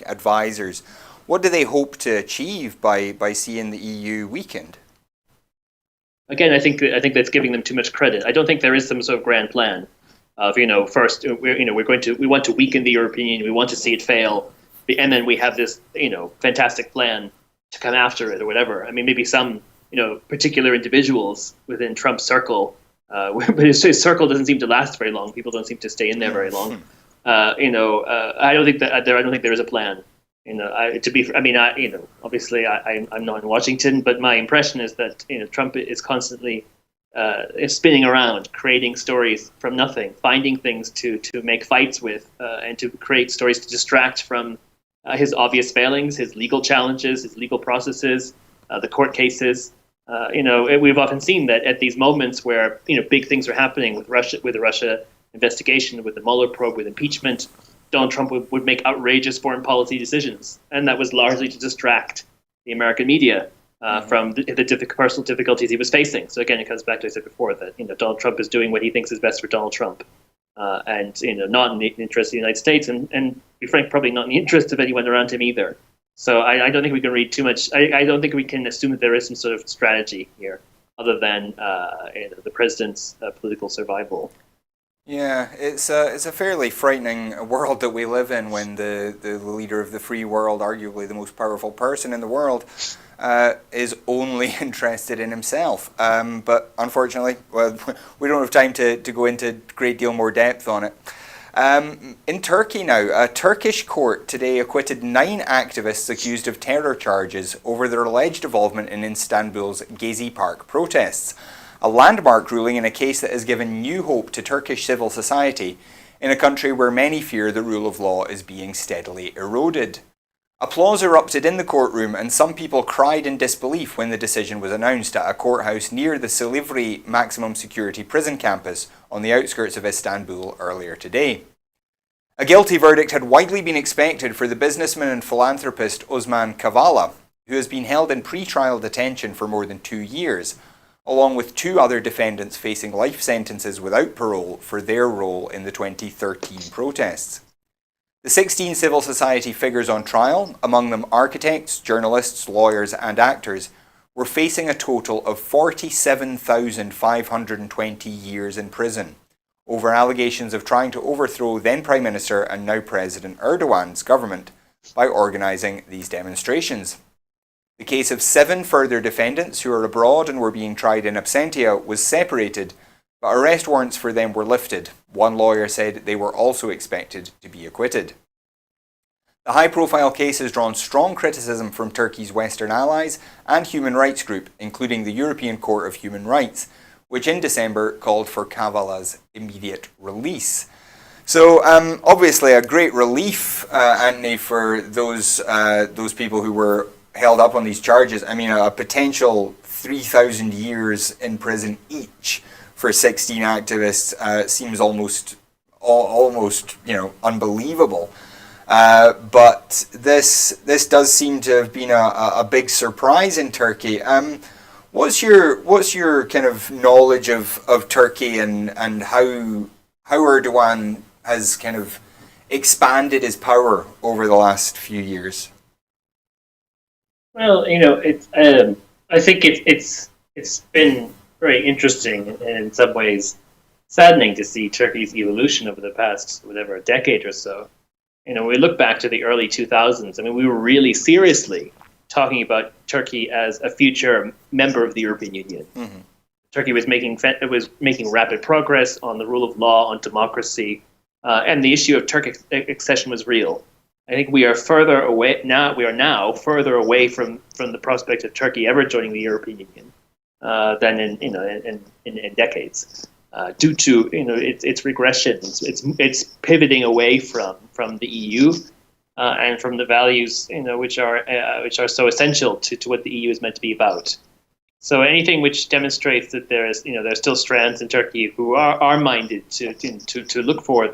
advisors, what do they hope to achieve by seeing the EU weakened? Again, I think that's giving them too much credit. I don't think there is some sort of grand plan of first we want to weaken the European Union, we want to see it fail, and then we have this fantastic plan to come after it or whatever. I mean, maybe some particular individuals within Trump's circle, but his circle doesn't seem to last very long. People don't seem to stay in there very long. I don't think there is a plan. Obviously I'm not in Washington, but my impression is that Trump is constantly spinning around, creating stories from nothing, finding things to make fights with, and to create stories to distract from his obvious failings, his legal challenges, his legal processes, the court cases. We've often seen that at these moments where big things are happening with the Russia investigation, with the Mueller probe, with impeachment, Donald Trump would make outrageous foreign policy decisions, and that was largely to distract the American media from the personal difficulties he was facing. So again, it comes back to what I said before, that Donald Trump is doing what he thinks is best for Donald Trump, and not in the interest of the United States, and to be frank, probably not in the interest of anyone around him either. So I don't think we can read too much. I don't think we can assume that there is some sort of strategy here, other than the president's political survival. Yeah, it's a fairly frightening world that we live in when the leader of the free world, arguably the most powerful person in the world, is only interested in himself. But unfortunately, we don't have time to go into a great deal more depth on it. In Turkey now, a Turkish court today acquitted 9 activists accused of terror charges over their alleged involvement in Istanbul's Gezi Park protests. A landmark ruling in a case that has given new hope to Turkish civil society in a country where many fear the rule of law is being steadily eroded. Applause erupted in the courtroom and some people cried in disbelief when the decision was announced at a courthouse near the Silivri maximum security prison campus on the outskirts of Istanbul earlier today. A guilty verdict had widely been expected for the businessman and philanthropist Osman Kavala, who has been held in pre-trial detention for more than 2 years, along with 2 other defendants facing life sentences without parole for their role in the 2013 protests. The 16 civil society figures on trial, among them architects, journalists, lawyers and actors, were facing a total of 47,520 years in prison over allegations of trying to overthrow then Prime Minister and now President Erdogan's government by organising these demonstrations. The case of 7 further defendants who are abroad and were being tried in absentia was separated, but arrest warrants for them were lifted. One lawyer said they were also expected to be acquitted. The high-profile case has drawn strong criticism from Turkey's Western allies and human rights group, including the European Court of Human Rights, which in December called for Kavala''s immediate release. So obviously a great relief, Anthony, for those people who were held up on these charges. I mean, a potential 3,000 years in prison each for 16 activists seems almost unbelievable. But this does seem to have been a big surprise in Turkey. What's your kind of knowledge of Turkey and how Erdogan has kind of expanded his power over the last few years? Well, I think it's been very interesting and in some ways saddening to see Turkey's evolution over the past a decade or so. We look back to the early 2000s. I mean, we were really seriously talking about Turkey as a future member of the European Union. Mm-hmm. Turkey was making rapid progress on the rule of law, on democracy, and the issue of Turkish accession was real. I think we are further away now. We are now further away from the prospect of Turkey ever joining the European Union than in decades, due to its regression. It's pivoting away from the EU and from the values which are so essential to what the EU is meant to be about. So anything which demonstrates that there's still strands in Turkey who are minded to look for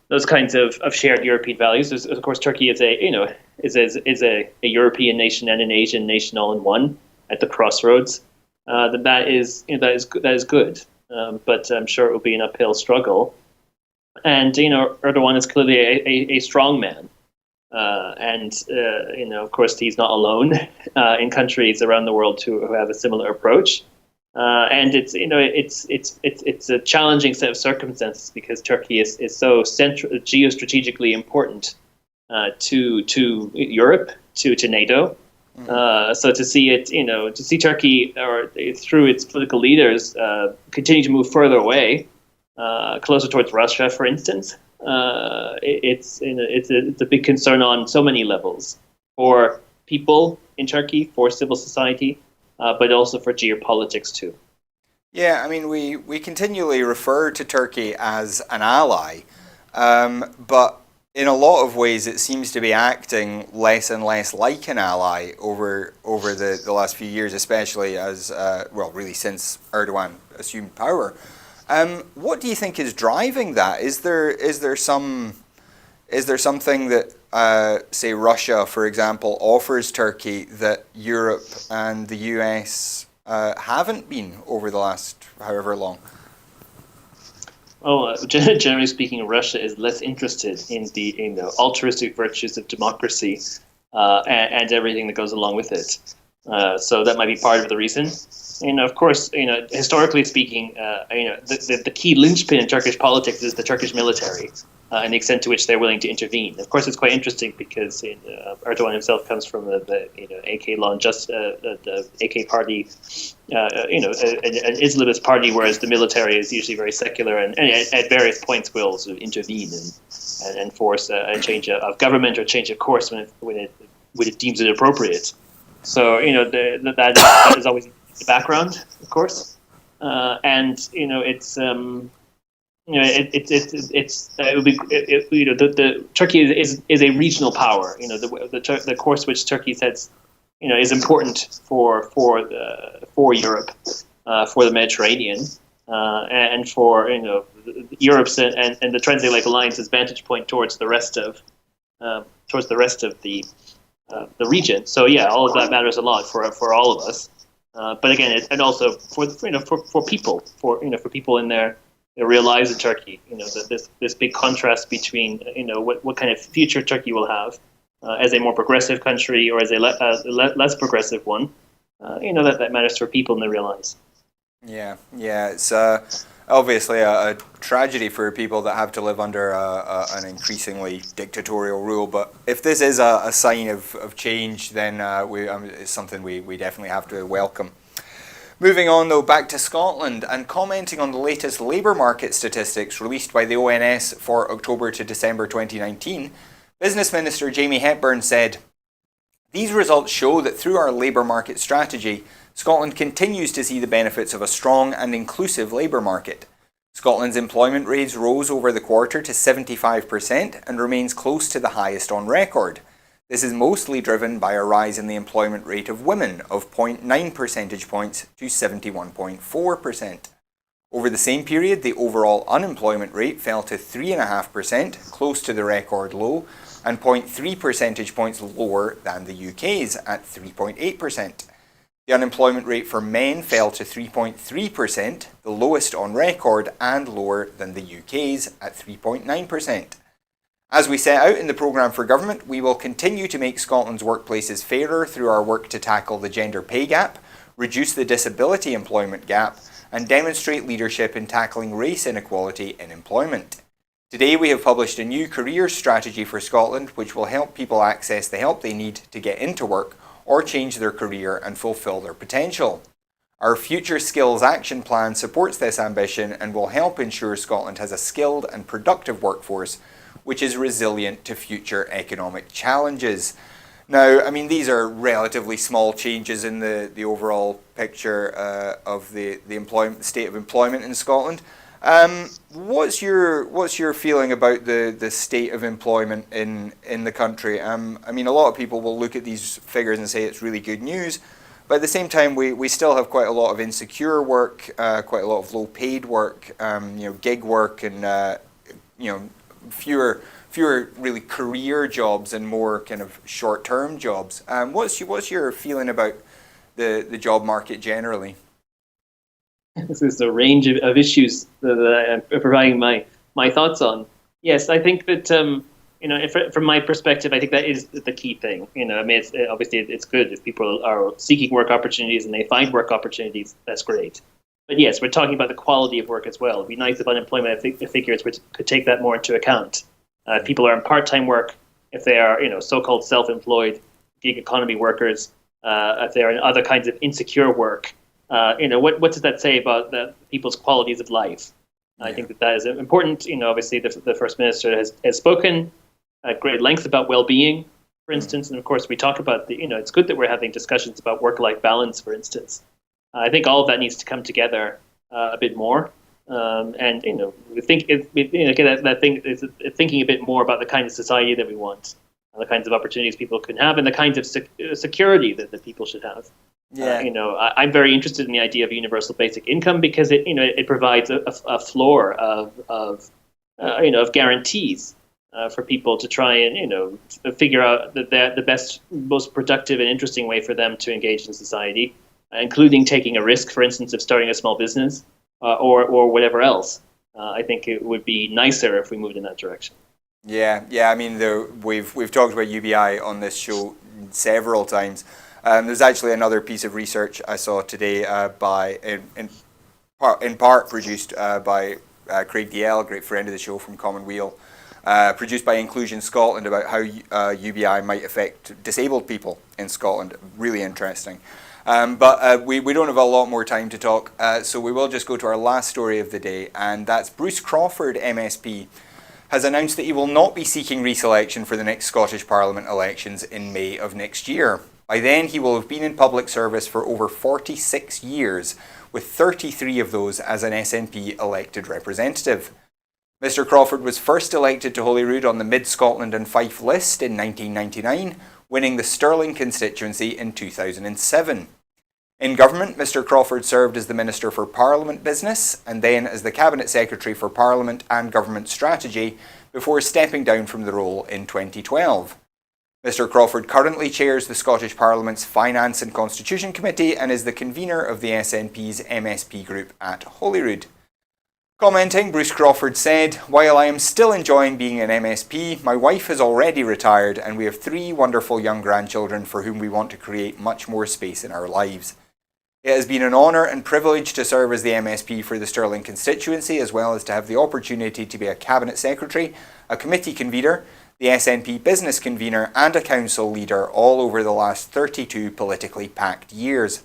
those kinds of shared European values. Of course, Turkey is a European nation and an Asian nation all in one at the crossroads. That is good, but I'm sure it will be an uphill struggle. And Erdogan is clearly a strong man. Of course, he's not alone in countries around the world who have a similar approach. And it's a challenging set of circumstances because Turkey is so geostrategically important to Europe, to NATO. So to see Turkey or through its political leaders continue to move further away, closer towards Russia, for instance. It's a big concern on so many levels for people in Turkey, for civil society, but also for geopolitics too. Yeah, I mean, we continually refer to Turkey as an ally, but in a lot of ways it seems to be acting less and less like an ally over the last few years, especially as really since Erdogan assumed power. What do you think is driving that? Is there something that say Russia, for example, offers Turkey that Europe and the US haven't been over the last however long? Well, generally speaking, Russia is less interested in the altruistic virtues of democracy and everything that goes along with it. So that might be part of the reason. And of course, historically speaking, the key linchpin in Turkish politics is the Turkish military and the extent to which they're willing to intervene. Of course, it's quite interesting because Erdogan himself comes from the AK law and the AK party, an Islamist party, whereas the military is usually very secular and at various points will sort of intervene and force a change of government or change of course when it deems it appropriate. So that is always the background, of course, Turkey is a regional power. The course which Turkey sets, is important for Europe, for the Mediterranean, and for Europe's and the Transatlantic Alliance's vantage point towards the rest of the region. So yeah, all of that matters a lot for all of us. But again, and also for people, for people in their real lives in Turkey, this big contrast between what kind of future Turkey will have as a more progressive country or as a less progressive one, that matters for people in their real lives. Yeah, it's obviously a tragedy for people that have to live under an increasingly dictatorial rule. But if this is a sign of change, then it's something we definitely have to welcome. Moving on, though, back to Scotland and commenting on the latest labour market statistics released by the ONS for October to December 2019, Business Minister Jamie Hepburn said, "These results show that through our labour market strategy, Scotland continues to see the benefits of a strong and inclusive labour market. Scotland's employment rate rose over the quarter to 75% and remains close to the highest on record. This is mostly driven by a rise in the employment rate of women of 0.9 percentage points to 71.4%. Over the same period, the overall unemployment rate fell to 3.5%, close to the record low, and 0.3 percentage points lower than the UK's at 3.8%. The unemployment rate for men fell to 3.3%, the lowest on record and lower than the UK's at 3.9%. As we set out in the programme for government, we will continue to make Scotland's workplaces fairer through our work to tackle the gender pay gap, reduce the disability employment gap, and demonstrate leadership in tackling race inequality in employment. Today we have published a new career strategy for Scotland which will help people access the help they need to get into work or change their career and fulfil their potential. Our Future Skills Action Plan supports this ambition and will help ensure Scotland has a skilled and productive workforce which is resilient to future economic challenges." Now, I mean, these are relatively small changes in the overall picture of the state of employment in Scotland. What's your feeling about the state of employment in the country? I mean, a lot of people will look at these figures and say it's really good news, but at the same time, we still have quite a lot of insecure work, quite a lot of low-paid work, gig work, and fewer really career jobs and more kind of short-term jobs. What's your feeling about the job market generally? This is a range of issues that I'm providing my thoughts on. Yes, I think that from my perspective, I think that is the key thing. I mean, it's good if people are seeking work opportunities and they find work opportunities. That's great. But yes, we're talking about the quality of work as well. It'd be nice if unemployment figures could take that more into account. If people are in part-time work, if they are so-called self-employed, gig economy workers, if they are in other kinds of insecure work. What does that say about people's qualities of life? I think that is important. Obviously, the First Minister has spoken at great length about well-being, for instance, and of course, we talk about it's good that we're having discussions about work-life balance, for instance. I think all of that needs to come together a bit more, and we think that thing is thinking a bit more about the kind of society that we want, the kinds of opportunities people can have, and the kinds of security that people should have. Yeah. I'm very interested in the idea of universal basic income because it provides a floor of guarantees for people to try and figure out the best, most productive and interesting way for them to engage in society, including taking a risk, for instance, of starting a small business or whatever else. I think it would be nicer if we moved in that direction. Yeah. I mean, we've talked about UBI on this show several times. There's actually another piece of research I saw today in part produced by Craig DL, a great friend of the show from Commonweal, produced by Inclusion Scotland about how UBI might affect disabled people in Scotland. Really interesting. But we don't have a lot more time to talk, so we will just go to our last story of the day, and that's Bruce Crawford, MSP, has announced that he will not be seeking re-selection for the next Scottish Parliament elections in May of next year. By then, he will have been in public service for over 46 years, with 33 of those as an SNP elected representative. Mr Crawford was first elected to Holyrood on the Mid-Scotland and Fife list in 1999, winning the Stirling constituency in 2007. In government, Mr Crawford served as the Minister for Parliament Business and then as the Cabinet Secretary for Parliament and Government Strategy before stepping down from the role in 2012. Mr Crawford currently chairs the Scottish Parliament's Finance and Constitution Committee and is the convener of the SNP's MSP group at Holyrood. Commenting, Bruce Crawford said, "While I am still enjoying being an MSP, my wife has already retired and we have 3 wonderful young grandchildren for whom we want to create much more space in our lives. It has been an honour and privilege to serve as the MSP for the Stirling constituency, as well as to have the opportunity to be a Cabinet Secretary, a committee convener, the SNP business convener and a council leader all over the last 32 politically packed years.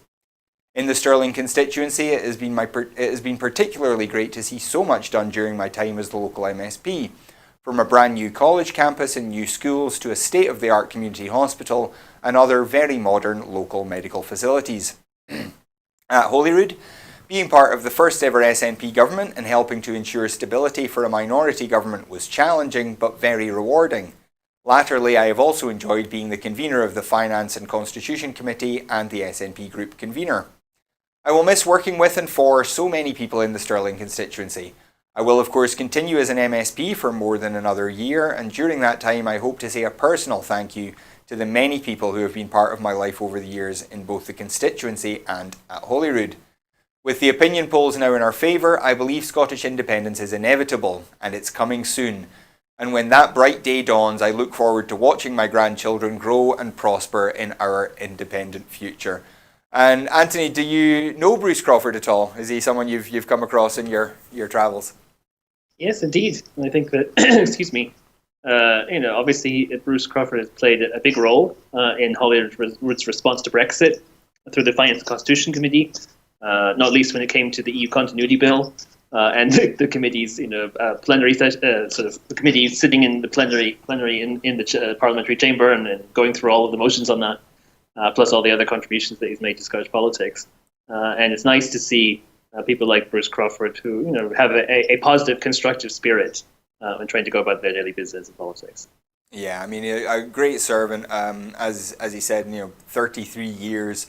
In the Stirling constituency, it has been particularly great to see so much done during my time as the local MSP, from a brand new college campus and new schools to a state-of-the-art community hospital and other very modern local medical facilities. At Holyrood, being part of the first ever SNP government and helping to ensure stability for a minority government was challenging but very rewarding. Latterly, I have also enjoyed being the convener of the Finance and Constitution Committee and the SNP Group convener. I will miss working with and for so many people in the Stirling constituency. I will of course continue as an MSP for more than another year, and during that time I hope to say a personal thank you to the many people who have been part of my life over the years in both the constituency and at Holyrood. With the opinion polls now in our favour, I believe Scottish independence is inevitable, and it's coming soon. And when that bright day dawns, I look forward to watching my grandchildren grow and prosper in our independent future. And Anthony, do you know Bruce Crawford at all? Is he someone you've come across in your travels? Yes, indeed. I think that, excuse me, obviously Bruce Crawford has played a big role in Holyrood's response to Brexit through the Finance and Constitution Committee, not least when it came to the EU Continuity Bill and the committee's, plenary sort of the committee sitting in the plenary in the parliamentary chamber and going through all of the motions on that, plus all the other contributions that he's made to Scottish politics. And it's nice to see people like Bruce Crawford who have a positive, constructive spirit when trying to go about their daily business in politics. Yeah, I mean, a great servant. As he said, 33 years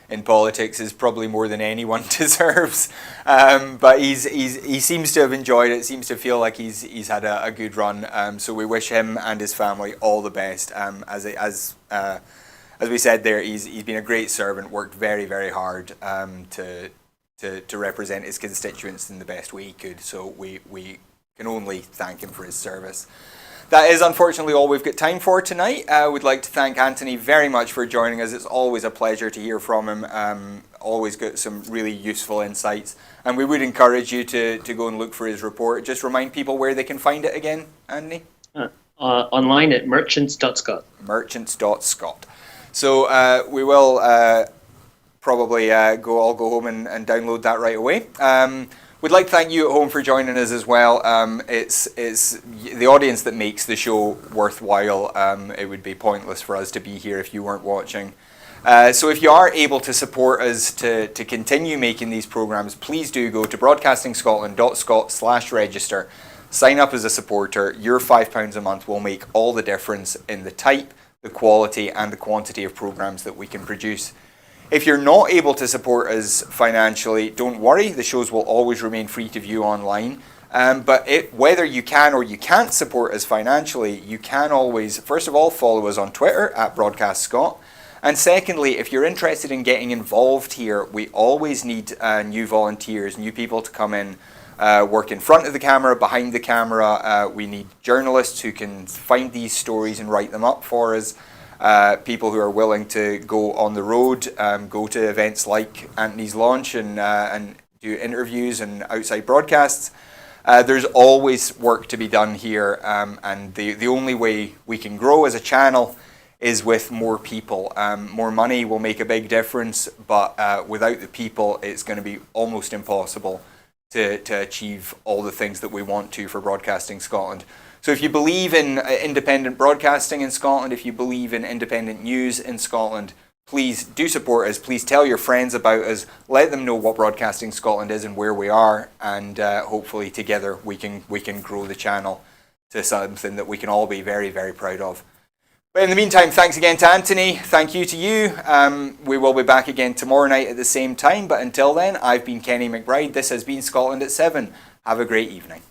in politics is probably more than anyone deserves. But he seems to have enjoyed it. Seems to feel like he's had a good run. So we wish him and his family all the best. As we said there, he's been a great servant. Worked very, very hard to represent his constituents in the best way he could. So we can only thank him for his service. That is unfortunately all we've got time for tonight. We'd like to thank Anthony very much for joining us. It's always a pleasure to hear from him. Always got some really useful insights. And we would encourage you to go and look for his report. Just remind people where they can find it again, Anthony? Online at merchants.scot. Merchants.scot. So we will probably go home and download that right away. We'd like to thank you at home for joining us as well. It's the audience that makes the show worthwhile. It would be pointless for us to be here if you weren't watching. So if you are able to support us to continue making these programmes, please do go to broadcastingscotland.scot/register. Sign up as a supporter. Your £5 a month will make all the difference in the type, the quality and the quantity of programmes that we can produce. If you're not able to support us financially, don't worry, the shows will always remain free to view online. But whether you can or you can't support us financially, you can always, first of all, follow us on Twitter at BroadcastScot. And secondly, if you're interested in getting involved here, we always need new volunteers, new people to come in, work in front of the camera, behind the camera. We need journalists who can find these stories and write them up for us. People who are willing to go on the road, go to events like Anthony's launch and do interviews and outside broadcasts. There's always work to be done here, and the only way we can grow as a channel is with more people. More money will make a big difference, but without the people, it's going to be almost impossible to achieve all the things that we want to for Broadcasting Scotland. So if you believe in independent broadcasting in Scotland, if you believe in independent news in Scotland, please do support us. Please tell your friends about us. Let them know what Broadcasting Scotland is and where we are, and hopefully together we can grow the channel to something that we can all be very, very proud of. But in the meantime, thanks again to Anthony. Thank you to you. We will be back again tomorrow night at the same time. But until then, I've been Kenny McBride. This has been Scotland at 7. Have a great evening.